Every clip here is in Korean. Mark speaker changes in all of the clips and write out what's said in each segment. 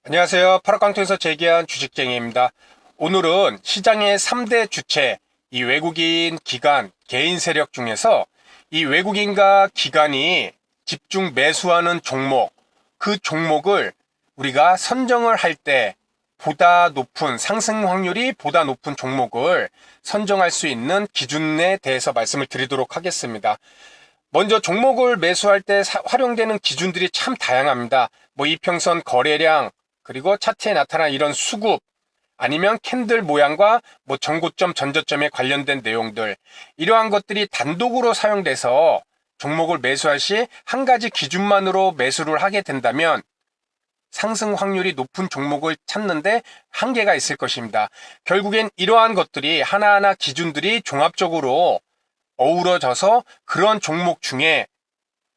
Speaker 1: 안녕하세요. 파락강통에서 재기한 주식쟁이입니다. 오늘은 시장의 3대 주체, 이 외국인 기관, 개인 세력 중에서 이 외국인과 기관이 집중 매수하는 종목, 그 종목을 우리가 선정을 할 때 보다 높은 상승 확률이 보다 높은 종목을 선정할 수 있는 기준에 대해서 말씀을 드리도록 하겠습니다. 먼저 종목을 매수할 때 활용되는 기준들이 참 다양합니다. 이평선 거래량, 그리고 차트에 나타난 이런 수급, 아니면 캔들 모양과 전고점, 전저점에 관련된 내용들, 이러한 것들이 단독으로 사용돼서 종목을 매수할 시 한 가지 기준만으로 매수를 하게 된다면 상승 확률이 높은 종목을 찾는데 한계가 있을 것입니다. 결국엔 이러한 것들이 하나하나 기준들이 종합적으로 어우러져서 그런 종목 중에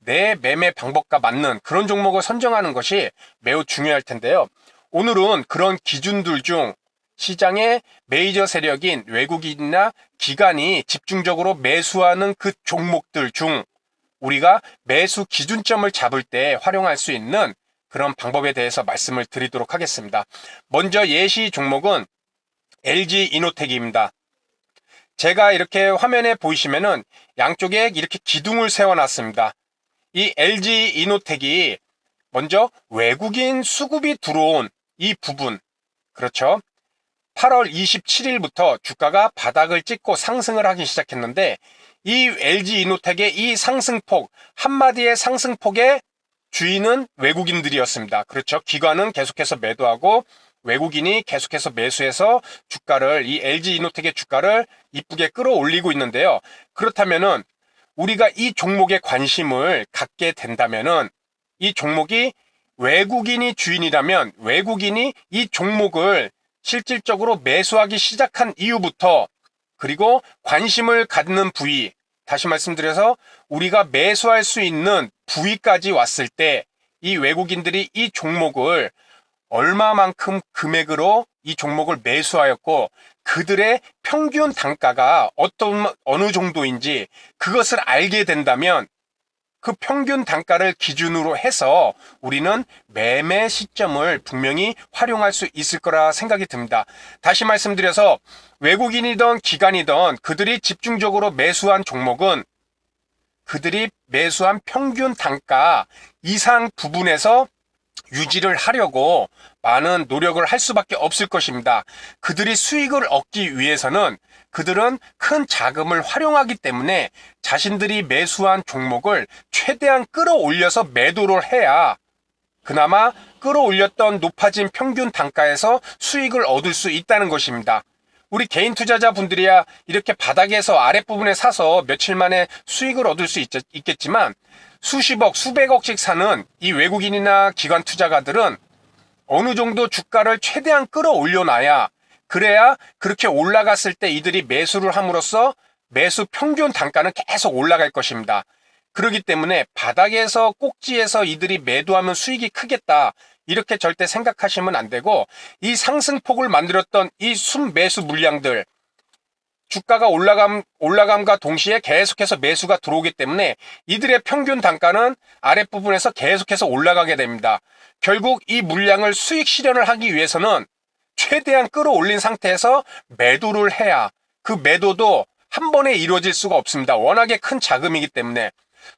Speaker 1: 내 매매 방법과 맞는 그런 종목을 선정하는 것이 매우 중요할 텐데요. 오늘은 그런 기준들 중 시장의 메이저 세력인 외국인이나 기관이 집중적으로 매수하는 그 종목들 중 우리가 매수 기준점을 잡을 때 활용할 수 있는 그런 방법에 대해서 말씀을 드리도록 하겠습니다. 먼저 예시 종목은 LG이노텍입니다. 제가 이렇게 화면에 보이시면은 양쪽에 이렇게 기둥을 세워놨습니다. 이 LG이노텍이 먼저 외국인 수급이 들어온 이 부분, 그렇죠? 8월 27일부터 주가가 바닥을 찍고 상승을 하기 시작했는데 이 LG이노텍의 이 상승폭, 한마디의 상승폭의 주인은 외국인들이었습니다. 그렇죠? 기관은 계속해서 매도하고 외국인이 계속해서 매수해서 주가를, 이 LG이노텍의 주가를 이쁘게 끌어올리고 있는데요. 그렇다면은 우리가 이 종목에 관심을 갖게 된다면은 이 종목이 외국인이 주인이라면 외국인이 이 종목을 실질적으로 매수하기 시작한 이후부터, 그리고 관심을 갖는 부위, 다시 말씀드려서 우리가 매수할 수 있는 부위까지 왔을 때 이 외국인들이 이 종목을 얼마만큼 금액으로 이 종목을 매수하였고 그들의 평균 단가가 어느 정도인지 그것을 알게 된다면 그 평균 단가를 기준으로 해서 우리는 매매 시점을 분명히 활용할 수 있을 거라 생각이 듭니다. 다시 말씀드려서 외국인이든 기관이든 그들이 집중적으로 매수한 종목은 그들이 매수한 평균 단가 이상 부분에서 유지를 하려고 많은 노력을 할 수밖에 없을 것입니다. 그들이 수익을 얻기 위해서는 그들은 큰 자금을 활용하기 때문에 자신들이 매수한 종목을 최대한 끌어올려서 매도를 해야 그나마 끌어올렸던 높아진 평균 단가에서 수익을 얻을 수 있다는 것입니다. 우리 개인 투자자분들이야 이렇게 바닥에서 아랫부분에 사서 며칠 만에 수익을 얻을 수 있겠지만 수십억, 수백억씩 사는 이 외국인이나 기관 투자가들은 어느 정도 주가를 최대한 끌어올려놔야, 그래야 그렇게 올라갔을 때 이들이 매수를 함으로써 매수 평균 단가는 계속 올라갈 것입니다. 그렇기 때문에 바닥에서 꼭지에서 이들이 매도하면 수익이 크겠다, 이렇게 절대 생각하시면 안 되고, 이 상승폭을 만들었던 이 순매수 물량들, 주가가 올라감과 동시에 계속해서 매수가 들어오기 때문에 이들의 평균 단가는 아랫부분에서 계속해서 올라가게 됩니다. 결국 이 물량을 수익 실현을 하기 위해서는 최대한 끌어올린 상태에서 매도를 해야, 그 매도도 한 번에 이루어질 수가 없습니다. 워낙에 큰 자금이기 때문에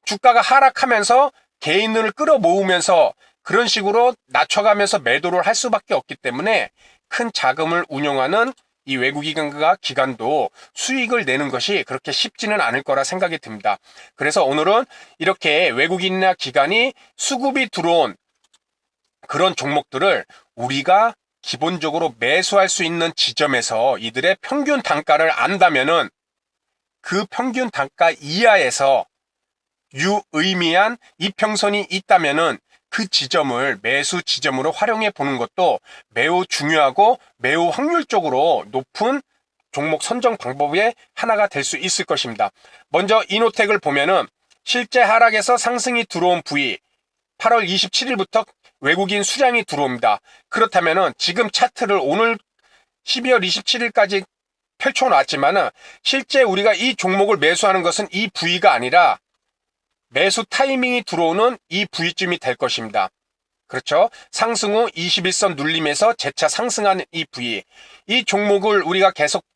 Speaker 1: 주가가 하락하면서 개인을 끌어모으면서 그런 식으로 낮춰가면서 매도를 할 수밖에 없기 때문에 큰 자금을 운용하는 이 외국인과 기관도 수익을 내는 것이 그렇게 쉽지는 않을 거라 생각이 듭니다. 그래서 오늘은 이렇게 외국인이나 기관이 수급이 들어온 그런 종목들을 우리가 기본적으로 매수할 수 있는 지점에서 이들의 평균 단가를 안다면은 그 평균 단가 이하에서 유의미한 이평선이 있다면은 그 지점을 매수 지점으로 활용해 보는 것도 매우 중요하고 매우 확률적으로 높은 종목 선정 방법의 하나가 될 수 있을 것입니다. 먼저 이노텍을 보면은 실제 하락에서 상승이 들어온 부위 8월 27일부터 외국인 수량이 들어옵니다. 그렇다면은 지금 차트를 오늘 12월 27일까지 펼쳐놨지만은 실제 우리가 이 종목을 매수하는 것은 이 부위가 아니라 매수 타이밍이 들어오는 이 부위쯤이 될 것입니다. 그렇죠. 상승 후 21선 눌림에서 재차 상승하는 이 부위. 이 종목을 우리가 계속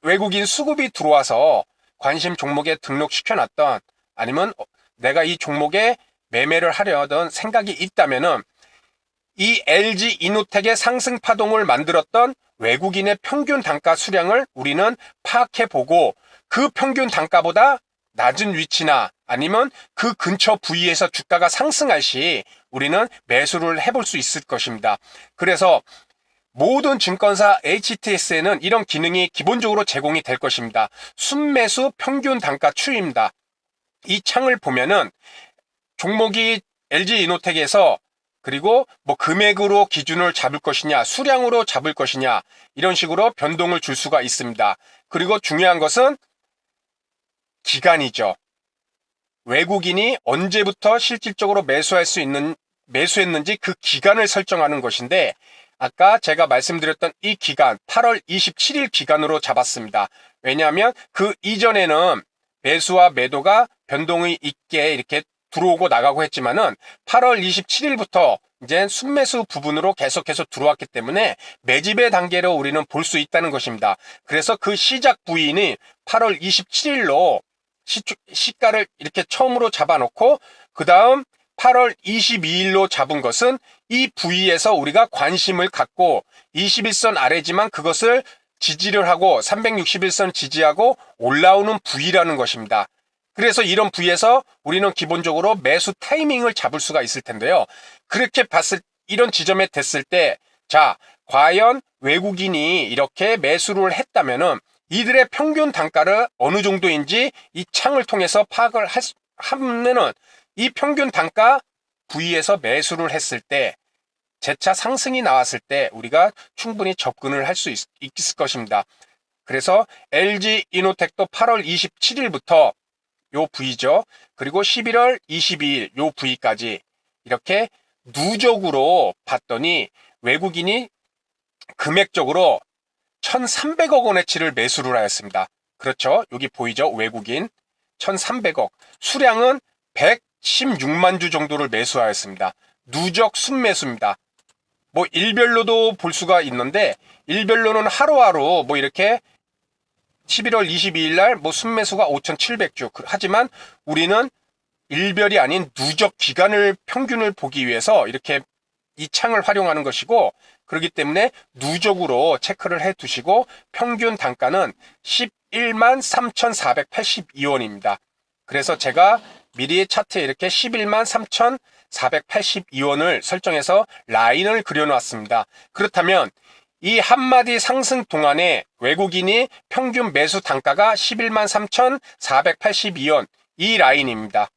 Speaker 1: 외국인 수급이 들어와서 관심 종목에 등록시켜놨던, 아니면 내가 이 종목에 매매를 하려던 생각이 있다면은 이 LG 이노텍의 상승 파동을 만들었던 외국인의 평균 단가 수량을 우리는 파악해보고 그 평균 단가보다 낮은 위치나 아니면 그 근처 부위에서 주가가 상승할 시 우리는 매수를 해볼 수 있을 것입니다. 그래서 모든 증권사 HTS에는 이런 기능이 기본적으로 제공이 될 것입니다. 순매수 평균 단가 추이입니다. 이 창을 보면은 종목이 LG 이노텍에서 그리고 뭐 금액으로 기준을 잡을 것이냐, 수량으로 잡을 것이냐, 이런 식으로 변동을 줄 수가 있습니다. 그리고 중요한 것은 기간이죠. 외국인이 언제부터 실질적으로 매수했는지 그 기간을 설정하는 것인데, 아까 제가 말씀드렸던 이 기간, 8월 27일 기간으로 잡았습니다. 왜냐하면 그 이전에는 매수와 매도가 변동이 있게 이렇게 들어오고 나가고 했지만은 8월 27일부터 이제 순매수 부분으로 계속해서 들어왔기 때문에 매집의 단계로 우리는 볼 수 있다는 것입니다. 그래서 그 시작 부위는 8월 27일로 시가를 이렇게 처음으로 잡아놓고 그 다음 8월 22일로 잡은 것은 이 부위에서 우리가 관심을 갖고 21선 아래지만 그것을 지지를 하고 361선 지지하고 올라오는 부위라는 것입니다. 그래서 이런 부위에서 우리는 기본적으로 매수 타이밍을 잡을 수가 있을 텐데요. 그렇게 이런 지점에 됐을 때, 자, 과연 외국인이 이렇게 매수를 했다면은 이들의 평균 단가를 어느 정도인지 이 창을 통해서 파악을 하면은 이 평균 단가 부위에서 매수를 했을 때 재차 상승이 나왔을 때 우리가 충분히 접근을 할 수 있을 것입니다. 그래서 LG 이노텍도 8월 27일부터 요 부위죠. 그리고 11월 22일 요 부위까지 이렇게 누적으로 봤더니 외국인이 금액적으로 1,300억 원어치를 매수를 하였습니다. 그렇죠. 여기 보이죠. 외국인 1,300억. 수량은 116만 주 정도를 매수하였습니다. 누적 순매수입니다. 뭐 일별로도 볼 수가 있는데 일별로는 하루하루 뭐 이렇게 11월 22일 날 뭐 순매수가 5,700주. 하지만 우리는 일별이 아닌 누적 기간을 평균을 보기 위해서 이렇게 이 창을 활용하는 것이고, 그렇기 때문에 누적으로 체크를 해 두시고 평균 단가는 11만 3,482원입니다. 그래서 제가 미리 차트에 이렇게 11만 3,482원을 설정해서 라인을 그려놨습니다. 그렇다면 이 한마디 상승 동안에 외국인이 평균 매수 단가가 11만 3,482원 이 라인입니다.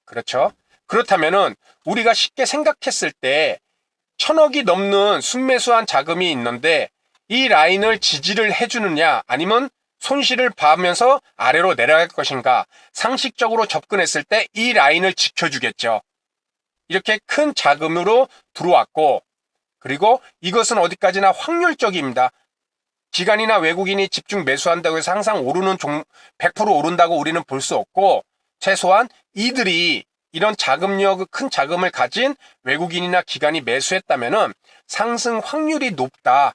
Speaker 1: 그렇죠? 그렇다면은 우리가 쉽게 생각했을 때 1,000억이 넘는 순매수한 자금이 있는데 이 라인을 지지를 해주느냐 아니면 손실을 봐면서 아래로 내려갈 것인가, 상식적으로 접근했을 때 이 라인을 지켜주겠죠. 이렇게 큰 자금으로 들어왔고, 그리고 이것은 어디까지나 확률적입니다. 기관이나 외국인이 집중 매수한다고 해서 항상 100% 오른다고 우리는 볼 수 없고, 최소한 이들이 이런 큰 자금을 가진 외국인이나 기관이 매수했다면은 상승 확률이 높다.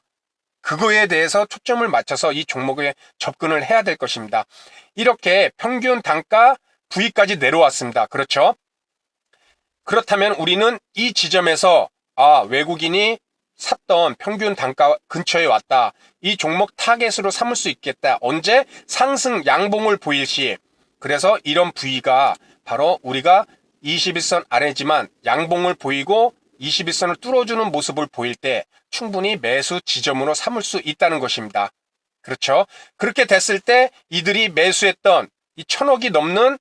Speaker 1: 그거에 대해서 초점을 맞춰서 이 종목에 접근을 해야 될 것입니다. 이렇게 평균 단가 부위까지 내려왔습니다. 그렇죠? 그렇다면 우리는 이 지점에서 외국인이 샀던 평균 단가 근처에 왔다. 이 종목 타겟으로 삼을 수 있겠다. 언제? 상승 양봉을 보일 시. 그래서 이런 부위가 바로 우리가 21선 아래지만 양봉을 보이고 21선을 뚫어주는 모습을 보일 때 충분히 매수 지점으로 삼을 수 있다는 것입니다. 그렇죠? 그렇게 됐을 때 이들이 매수했던 이 1,000억이 넘는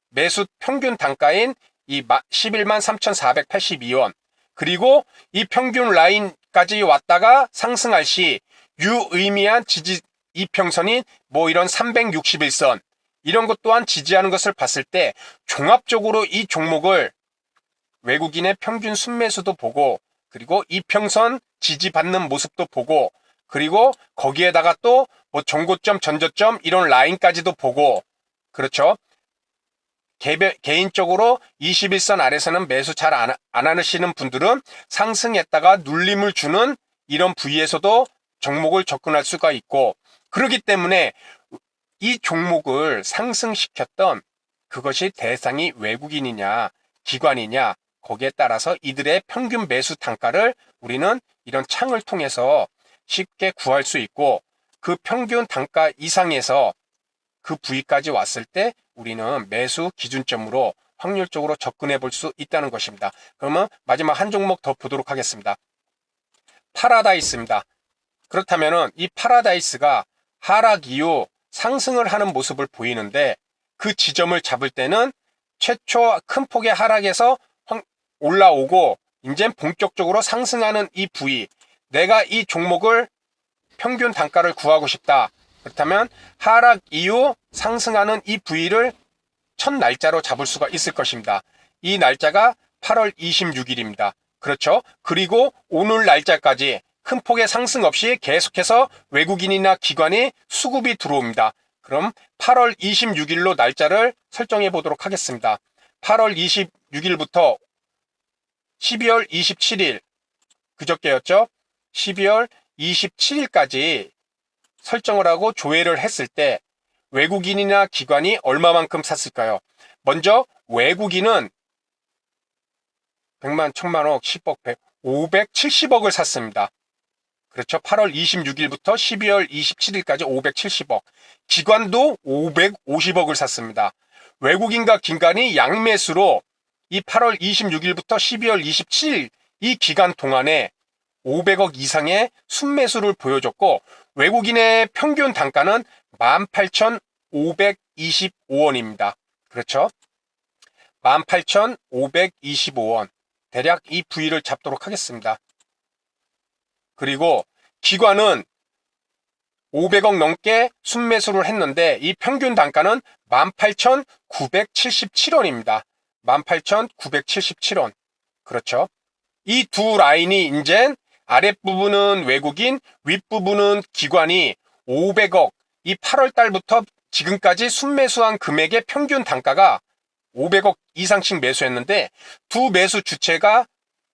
Speaker 1: 매수 평균 단가인 이 11만 3,482원, 그리고 이 평균 라인까지 왔다가 상승할 시 유의미한 지지 이평선인 뭐 이런 361선, 이런 것 또한 지지하는 것을 봤을 때 종합적으로 이 종목을 외국인의 평균 순매수도 보고, 그리고 이평선 지지받는 모습도 보고, 그리고 거기에다가 또 뭐 전고점, 전저점 이런 라인까지도 보고, 그렇죠? 개인적으로 21선 아래서는 매수 잘 안 하시는 분들은 상승했다가 눌림을 주는 이런 부위에서도 종목을 접근할 수가 있고, 그렇기 때문에 이 종목을 상승시켰던 그것이 대상이 외국인이냐 기관이냐, 거기에 따라서 이들의 평균 매수 단가를 우리는 이런 창을 통해서 쉽게 구할 수 있고, 그 평균 단가 이상에서 그 부위까지 왔을 때 우리는 매수 기준점으로 확률적으로 접근해 볼 수 있다는 것입니다. 그러면 마지막 한 종목 더 보도록 하겠습니다. 파라다이스입니다. 그렇다면은 이 파라다이스가 하락 이후 상승을 하는 모습을 보이는데, 그 지점을 잡을 때는 최초 큰 폭의 하락에서 올라오고 이제 본격적으로 상승하는 이 부위, 내가 이 종목을 평균 단가를 구하고 싶다. 그렇다면 하락 이후 상승하는 이 부위를 첫 날짜로 잡을 수가 있을 것입니다. 이 날짜가 8월 26일입니다. 그렇죠? 그리고 오늘 날짜까지 큰 폭의 상승 없이 계속해서 외국인이나 기관이 수급이 들어옵니다. 그럼 8월 26일로 날짜를 설정해 보도록 하겠습니다. 8월 26일부터 12월 27일, 그저께였죠? 12월 27일까지 설정을 하고 조회를 했을 때 외국인이나 기관이 얼마만큼 샀을까요? 먼저 외국인은 100만, 1000만억, 10억, 100, 570억을 샀습니다. 그렇죠? 8월 26일부터 12월 27일까지 570억. 기관도 550억을 샀습니다. 외국인과 기관이 양매수로 이 8월 26일부터 12월 27일 이 기간 동안에 500억 이상의 순매수를 보여줬고, 외국인의 평균 단가는 18,525원입니다. 그렇죠? 18,525원. 대략 이 부위를 잡도록 하겠습니다. 그리고 기관은 500억 넘게 순매수를 했는데 이 평균 단가는 18,977원입니다. 18,977원. 그렇죠? 이 두 라인이 이제 아랫부분은 외국인, 윗부분은 기관이 500억, 이 8월 달부터 지금까지 순매수한 금액의 평균 단가가 500억 이상씩 매수했는데, 두 매수 주체가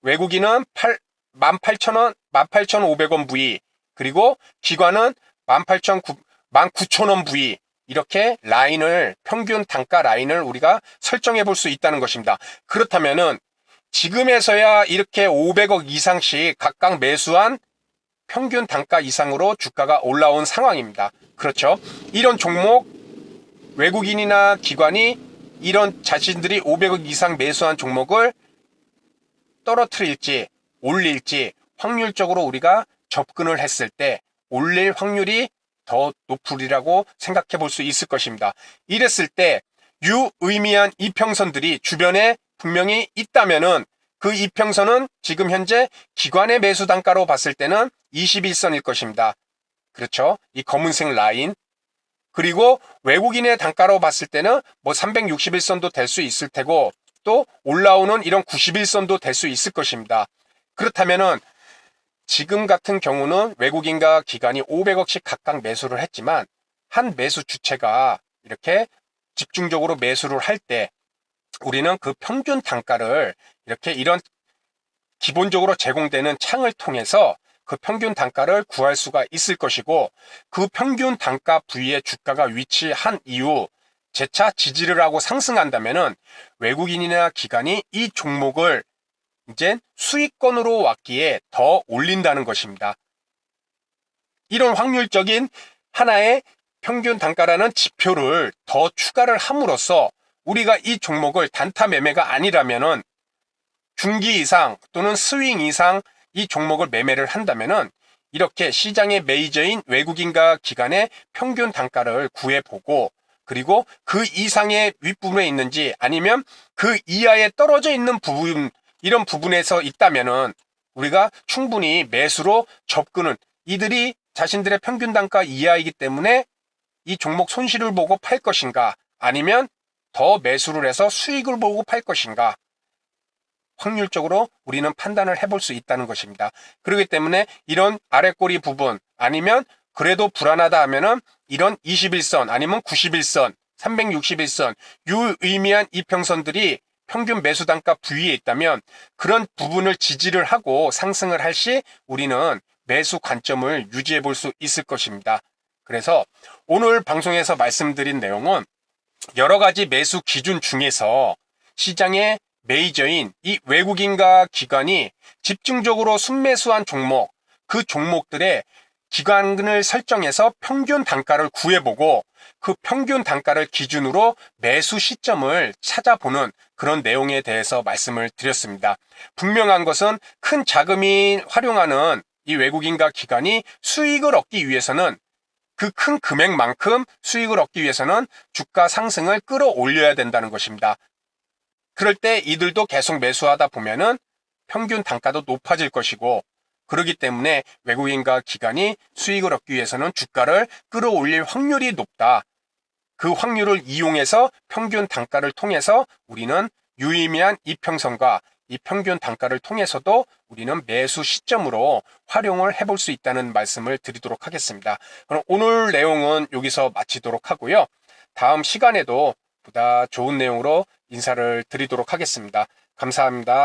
Speaker 1: 외국인은 18,000원, 18,500원 부위, 그리고 기관은 19,000원 부위, 이렇게 라인을, 평균 단가 라인을 우리가 설정해 볼 수 있다는 것입니다. 그렇다면은 지금에서야 이렇게 500억 이상씩 각각 매수한 평균 단가 이상으로 주가가 올라온 상황입니다. 그렇죠? 이런 종목, 외국인이나 기관이 이런 자신들이 500억 이상 매수한 종목을 떨어뜨릴지 올릴지 확률적으로 우리가 접근을 했을 때 올릴 확률이 더 높으리라고 생각해 볼 수 있을 것입니다. 이랬을 때 유의미한 이평선들이 주변에 분명히 있다면은 그 이평선은 지금 현재 기관의 매수 단가로 봤을 때는 21선일 것입니다. 그렇죠? 이 검은색 라인. 그리고 외국인의 단가로 봤을 때는 뭐 361선도 될 수 있을 테고, 또 올라오는 이런 91선도 될 수 있을 것입니다. 그렇다면은 지금 같은 경우는 외국인과 기관이 500억씩 각각 매수를 했지만, 한 매수 주체가 이렇게 집중적으로 매수를 할 때 우리는 그 평균 단가를 이렇게 이런 기본적으로 제공되는 창을 통해서 그 평균 단가를 구할 수가 있을 것이고, 그 평균 단가 부위에 주가가 위치한 이후 재차 지지를 하고 상승한다면은 외국인이나 기관이 이 종목을 이제 수익권으로 왔기에 더 올린다는 것입니다. 이런 확률적인 하나의 평균 단가라는 지표를 더 추가를 함으로써 우리가 이 종목을 단타 매매가 아니라면은 중기 이상 또는 스윙 이상 이 종목을 매매를 한다면은 이렇게 시장의 메이저인 외국인과 기관의 평균 단가를 구해보고, 그리고 그 이상의 윗부분에 있는지 아니면 그 이하에 떨어져 있는 부분, 이런 부분에서 있다면은 우리가 충분히 매수로 접근은, 이들이 자신들의 평균 단가 이하이기 때문에 이 종목 손실을 보고 팔 것인가, 아니면 더 매수를 해서 수익을 보고 팔 것인가, 확률적으로 우리는 판단을 해볼 수 있다는 것입니다. 그렇기 때문에 이런 아랫꼬리 부분, 아니면 그래도 불안하다 하면은 이런 21선 아니면 91선 361선, 유의미한 이평선들이 평균 매수 단가 부위에 있다면 그런 부분을 지지를 하고 상승을 할 시 우리는 매수 관점을 유지해 볼 수 있을 것입니다. 그래서 오늘 방송에서 말씀드린 내용은 여러 가지 매수 기준 중에서 시장의 메이저인 이 외국인과 기관이 집중적으로 순매수한 종목, 그 종목들의 기관을 설정해서 평균 단가를 구해보고 그 평균 단가를 기준으로 매수 시점을 찾아보는 그런 내용에 대해서 말씀을 드렸습니다. 분명한 것은 큰 자금이 활용하는 이 외국인과 기관이 수익을 얻기 위해서는 그 큰 금액만큼 수익을 얻기 위해서는 주가 상승을 끌어올려야 된다는 것입니다. 그럴 때 이들도 계속 매수하다 보면은 평균 단가도 높아질 것이고, 그렇기 때문에 외국인과 기관이 수익을 얻기 위해서는 주가를 끌어올릴 확률이 높다. 그 확률을 이용해서 평균 단가를 통해서 우리는 유의미한 이평선과 이 평균 단가를 통해서도 우리는 매수 시점으로 활용을 해볼 수 있다는 말씀을 드리도록 하겠습니다. 그럼 오늘 내용은 여기서 마치도록 하고요. 다음 시간에도 보다 좋은 내용으로 인사를 드리도록 하겠습니다. 감사합니다.